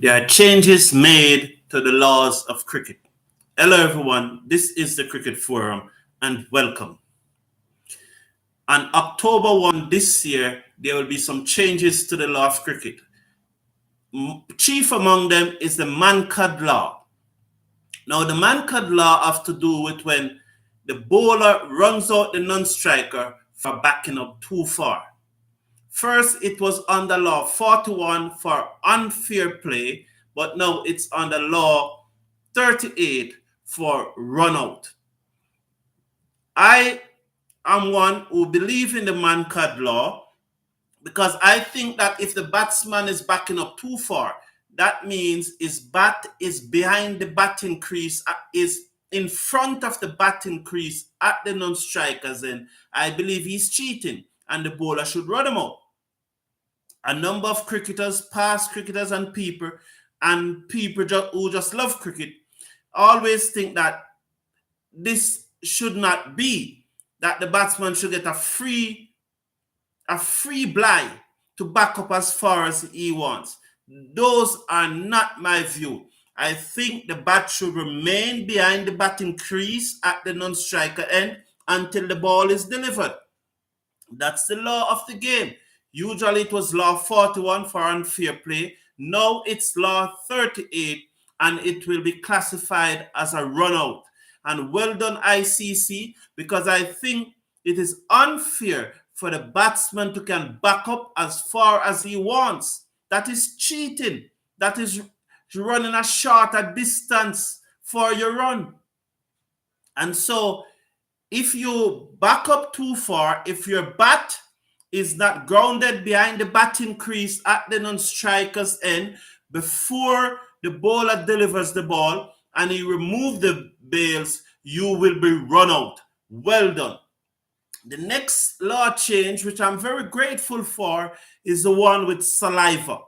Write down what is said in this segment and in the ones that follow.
There are changes made to the laws of cricket. Hello, everyone. This is the Cricket Forum, and welcome. On October 1 this year, there will be some changes to the law of cricket. Chief among them is the Mankad law. Now, the Mankad law has to do with when the bowler runs out the non-striker for backing up too far. First, it was under law 41 for unfair play, but now it's under law 38 for run out. I am one who believe in the Mankad law because I think that if the batsman is backing up too far, that means his bat is behind the batting crease, is in front of the batting crease at the non-strikers end. I believe he's cheating and the bowler should run him out. A number of cricketers, past cricketers and people who just love cricket always think that this should not be, that the batsman should get a free blind to back up as far as he wants. Those are not my view. I think the bat should remain behind the batting crease at the non-striker end until the ball is delivered. That's the law of the game. Usually it was law 41 for unfair play. Now it's law 38 and it will be classified as a run out. And well done ICC, because I think it is unfair for the batsman to can back up as far as he wants. That is cheating. That is running a shorter distance for your run. And so if you back up too far, if your bat is not grounded behind the batting crease at the non-striker's end before the bowler delivers the ball and he removes the bails, you will be run out. Well done. The next law change, which I'm very grateful for, is the one with Saliva.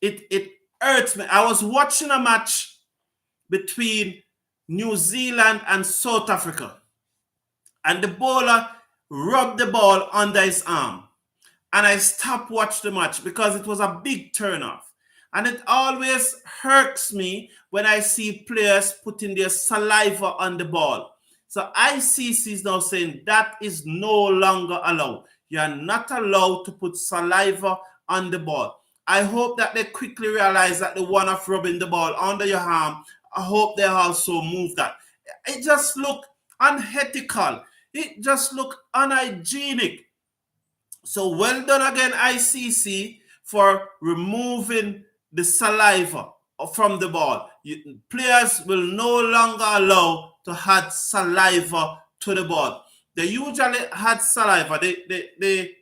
It hurts me. I was watching a match between New Zealand and South Africa, and the bowler rubbed the ball under his arm. And I stopped watching the match because it was a big turnoff. And it always hurts me when I see players putting their saliva on the ball. So ICC is now saying that is no longer allowed. You are not allowed to put saliva on the ball. I hope that they quickly realize that the one of rubbing the ball under your arm, I hope they also move that. It just look unethical. It just look unhygienic. So well done again, ICC, for removing the saliva from the ball. Players will no longer allow to add saliva to the ball. They usually add saliva. The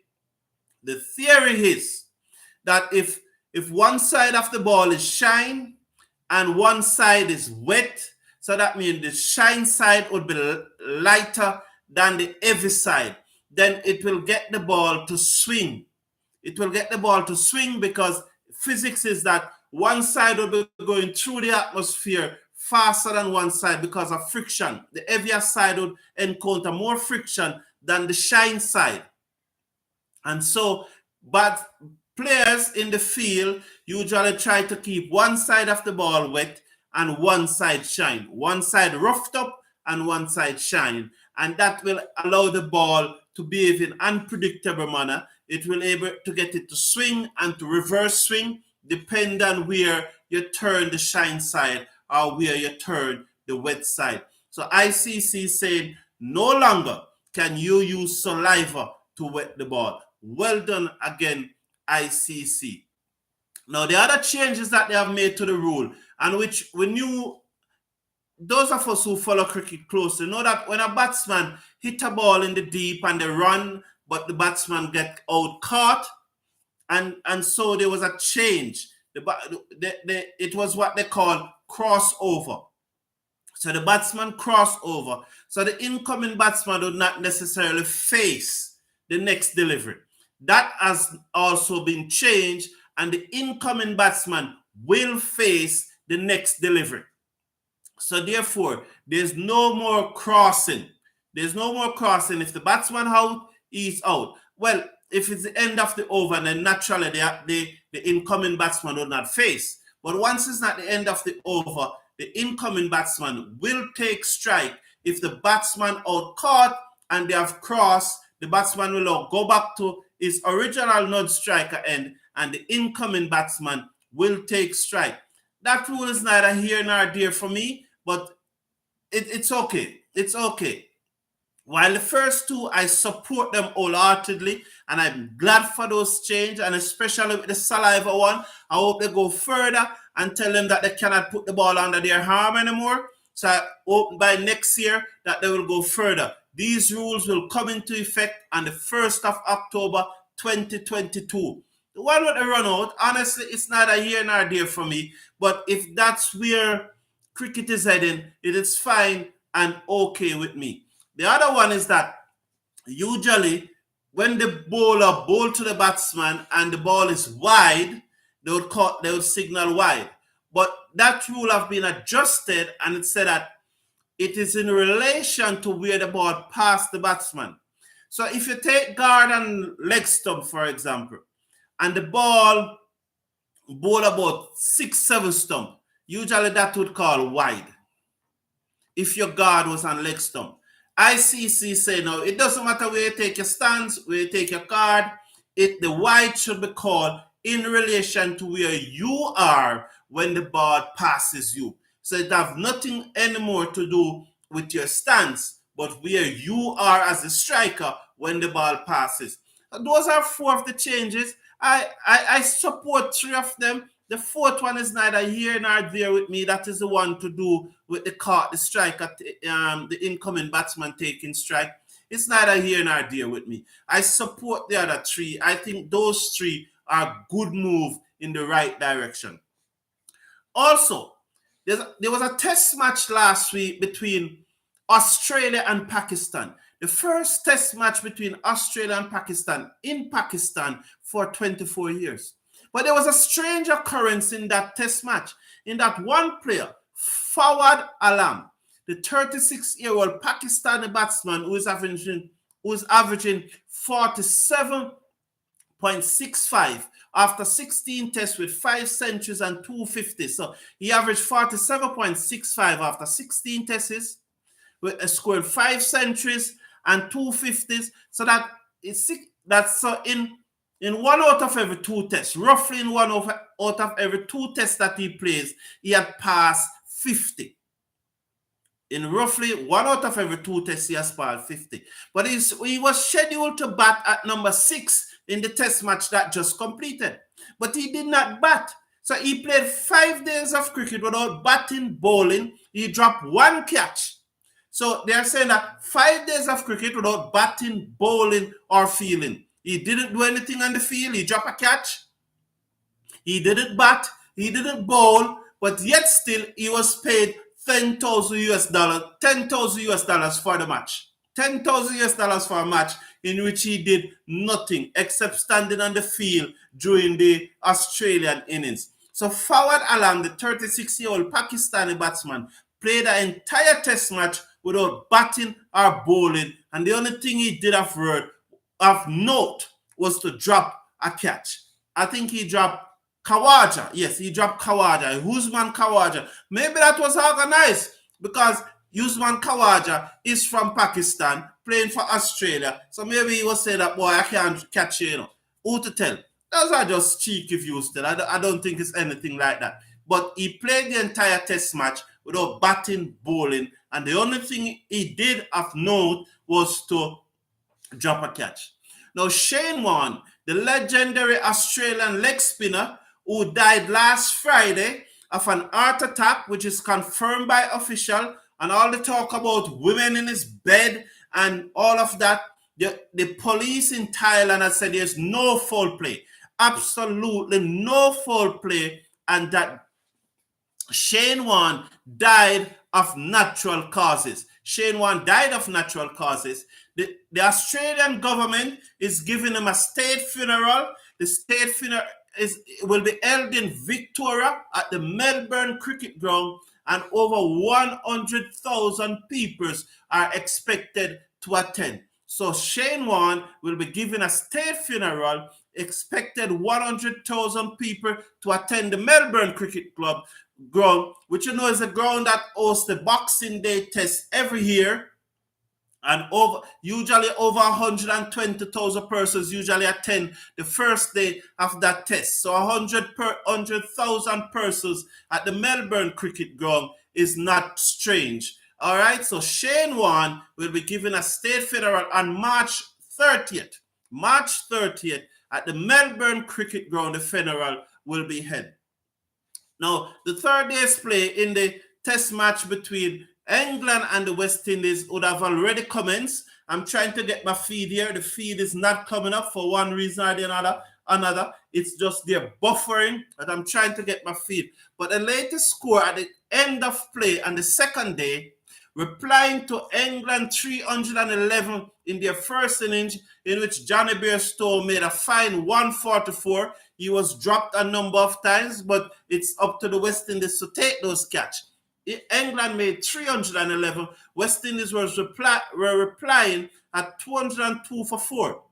theory is that if one side of the ball is shine and one side is wet, so that means the shine side would be lighter than the heavy side, then it will get the ball to swing. It will get the ball to swing because physics is that one side will be going through the atmosphere faster than one side because of friction. The heavier side would encounter more friction than the shine side. And so, but players in the field usually try to keep one side of the ball wet and one side shine. One side roughed up and one side shine. And that will allow the ball to behave in unpredictable manner. It will able to get it to swing and to reverse swing, depending on where you turn the shine side or where you turn the wet side. So ICC is saying no longer can you use saliva to wet the ball. Well done again, ICC. Now the other changes that they have made to the rule, and which we knew, those of us who follow cricket closely know that when a batsman hit a ball in the deep and they run, but the batsman get out caught, and so there was a change. It was what they call crossover. So the batsman crossed over. So the incoming batsman would not necessarily face the next delivery. That has also been changed, and the incoming batsman will face the next delivery. So therefore, there's no more crossing. There's no more crossing. If the batsman out, he's out. Well, if it's the end of the over, then naturally the incoming batsman will not face. But once it's at the end of the over, the incoming batsman will take strike. If the batsman out caught and they have crossed, the batsman will go back to his original non-striker end, and the incoming batsman will take strike. That rule is neither here nor there for me, but it's okay. It's okay. While the first two, I support them wholeheartedly, and I'm glad for those changes, and especially with the Saliva one, I hope they go further and tell them that they cannot put the ball under their arm anymore. So I hope by next year that they will go further. These rules will come into effect on the 1st of October 2022. The one with the run out, honestly, it's neither here nor there for me. But if that's where cricket is heading, it is fine and okay with me. The other one is that usually when the bowler bowl to the batsman and the ball is wide, they would signal wide. But that rule have been adjusted, and it said that it is in relation to where the ball passed the batsman. So if you take guard and leg stump, for example, and the ball bowl about 6-7 stump, usually that would call wide. If your guard was on leg stump. ICC say no, it doesn't matter where you take your stance, where you take your card, the wide should be called in relation to where you are when the ball passes you. So it have nothing anymore to do with your stance, but where you are as a striker when the ball passes. Those are 4 of the changes. I support 3 of them. The 4th one is neither here nor there with me. That is the one to do with the striker, the incoming batsman taking strike. It's neither here nor there with me. I support the other 3. I think those 3 are good move in the right direction. Also, there was a test match last week between Australia and Pakistan. The first test match between Australia and Pakistan in Pakistan for 24 years. But there was a strange occurrence in that test match, in that one player, Fawad Alam, the 36-year-old Pakistani batsman who is averaging 47.65 after 16 tests with 5 centuries and 250s. So he averaged 47.65 after 16 tests, with a scored 5 centuries and 250s. So that's so in 1 out of every 2 tests, roughly in 1 out of every 2 tests that he plays, he had passed 50. In roughly 1 out of every 2 tests, he has passed 50. But he was scheduled to bat at number 6 in the test match that just completed. But he did not bat. So he played 5 days of cricket without batting, bowling. He dropped 1 catch. So they're saying that 5 days of cricket without batting, bowling, or fielding. He didn't do anything on the field. He dropped a catch. He didn't bat. He didn't bowl. But yet still, he was paid $10,000 for the match. $10,000 for a match in which he did nothing except standing on the field during the Australian innings. So Fawad Alam, the 36-year-old Pakistani batsman, played an entire test match without batting or bowling. And the only thing he did of note was to drop a catch. I think he dropped Khawaja. Yes, he dropped Khawaja. Usman Khawaja. Maybe that was organized because Usman Khawaja is from Pakistan playing for Australia. So maybe he was saying that, boy, I can't catch you, Who to tell? Those are just cheeky views still. I don't think it's anything like that. But he played the entire test match without batting, bowling. And the only thing he did of note was to drop a catch. Now, Shane Warne, the legendary Australian leg spinner who died last Friday of an heart attack, which is confirmed by official, and all the talk about women in his bed and all of that, the police in Thailand have said there's no foul play. Absolutely no foul play, and that Shane Warne died of natural causes. Shane Warne died of natural causes. The Australian government is giving him a state funeral. The state funeral will be held in Victoria at the Melbourne Cricket Ground, and over 100,000 people are expected to attend. So Shane Warne will be given a state funeral expected 100,000 people to attend the Melbourne Cricket Ground, which you know is a ground that hosts the Boxing Day test every year. And usually over 120,000 persons usually attend the first day of that test. So 100,000 persons at the Melbourne Cricket Ground is not strange. All right, so Shane Warne will be given a state funeral on March 30th. March 30th at the Melbourne Cricket Ground, the funeral will be held. Now, the third day's play in the test match between England and the West Indies would have already commenced. I'm trying to get my feed here. The feed is not coming up for one reason or the another. It's just they're buffering, but I'm trying to get my feed. But the latest score at the end of play on the second day, replying to England 311 in their first innings, in which Johnny Bairstow made a fine 144. He was dropped a number of times, but it's up to the West Indies to take those catch. England made 311. West Indies were replying at 202 for 4.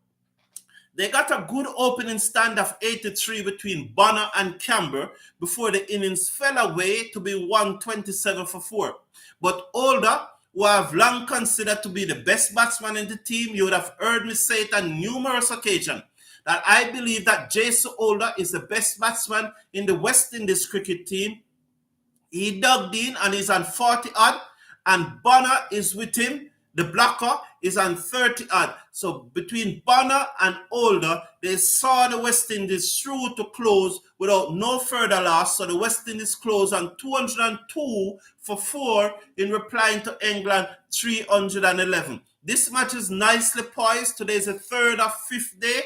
They got a good opening stand of 83 between Bonner and Camber before the innings fell away to be 127 for 4. But Older, who I've long considered to be the best batsman in the team, you would have heard me say it on numerous occasions, that I believe that Jason Older is the best batsman in the West Indies cricket team. He dug in and is on 40 odd, and Bonner is with him. The blocker is on 30 odd. So between Bonner and Older, they saw the West Indies through to close without no further loss. So the West Indies closed on 202 for 4 in replying to England 311. This match is nicely poised. Today is the third or fifth day.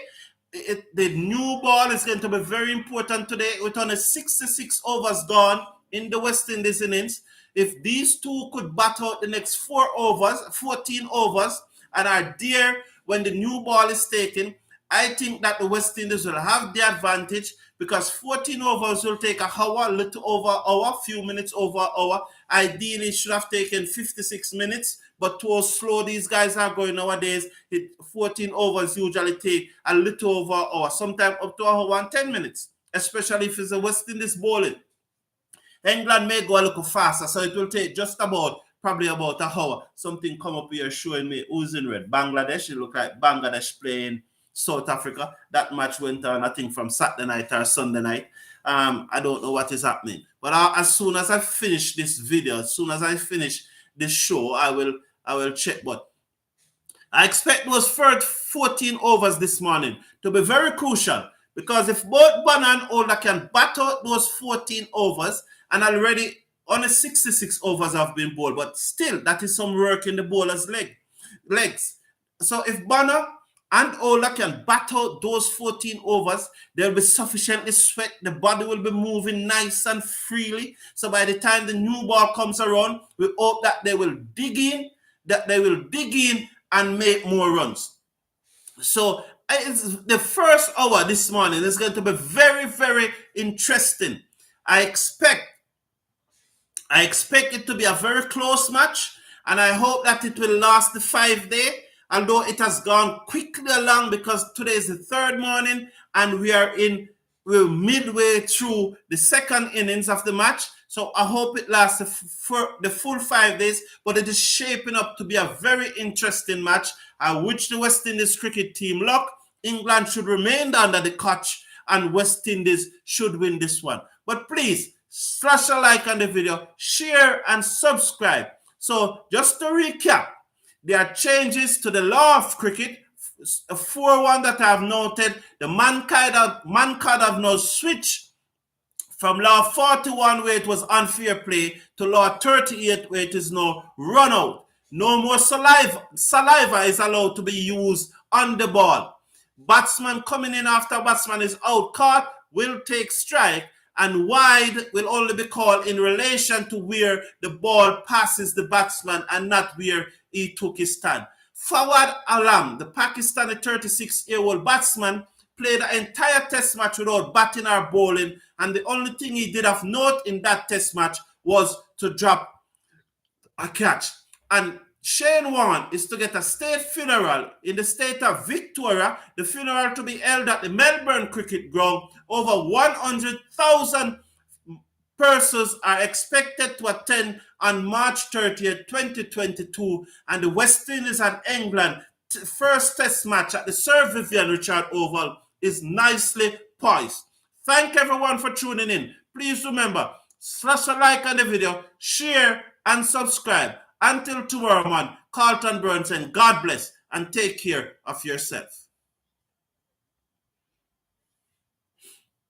The new ball is going to be very important today with only 66 overs gone in the West Indies innings. If these two could bat out the next 14 overs, and are there when the new ball is taken, I think that the West Indies will have the advantage, because 14 overs will take an hour, a little over an hour, few minutes over an hour. Ideally, it should have taken 56 minutes, but to how slow these guys are going nowadays, 14 overs usually take a little over an hour, sometimes up to an hour and 10 minutes, especially if it's the West Indies bowling. England may go a little faster, so it will take just probably about an hour. Something come up here showing me who's in red. Bangladesh. It look like Bangladesh playing South Africa. That match went on, I think, from Saturday night or Sunday night. I don't know what is happening. But as soon as I finish this video, as soon as I finish this show, I will check. But I expect those first 14 overs this morning to be very crucial, because if both Bonner and Older can bat out those 14 overs, and already only 66 overs have been bowled, but still, that is some work in the bowler's legs. So if Bonner and Older can bat out those 14 overs, they'll be sufficiently sweat. The body will be moving nice and freely. So by the time the new ball comes around, we hope that they will dig in, and make more runs. So the first hour this morning is going to be very, very interesting. I expect it to be a very close match, and I hope that it will last the 5 day, although it has gone quickly along, because today is the third morning and we're midway through the second innings of the match. So I hope it lasts for the full 5 days, but it is shaping up to be a very interesting match. I wish the West Indies cricket team luck. England should remain under the coach, and West Indies should win this one. But please, slash a like on the video, share and subscribe. So just to recap, there are changes to the law of cricket. 4-1 that I have noted. The Mankad have now switched from law 41, where it was unfair play, to law 38, where it is now run out. No more saliva. Saliva is allowed to be used on the ball. Batsman coming in after batsman is out caught will take strike, and wide will only be called in relation to where the ball passes the batsman and not where he took his stand. Fawad Alam, the Pakistani 36-year-old batsman, played the entire test match without batting or bowling, and the only thing he did of note in that test match was to drop a catch. And Shane Warne is to get a state funeral in the state of Victoria. The funeral to be held at the Melbourne Cricket Ground. Over 100,000 persons are expected to attend on March 30th, 2022, and the West Indies and England first test match at the Sir Vivian Richard Oval is nicely poised. Thank everyone for tuning in. Please remember, slash a like on the video, share and subscribe. Until tomorrow, man, Carlton Burns, and God bless and take care of yourself.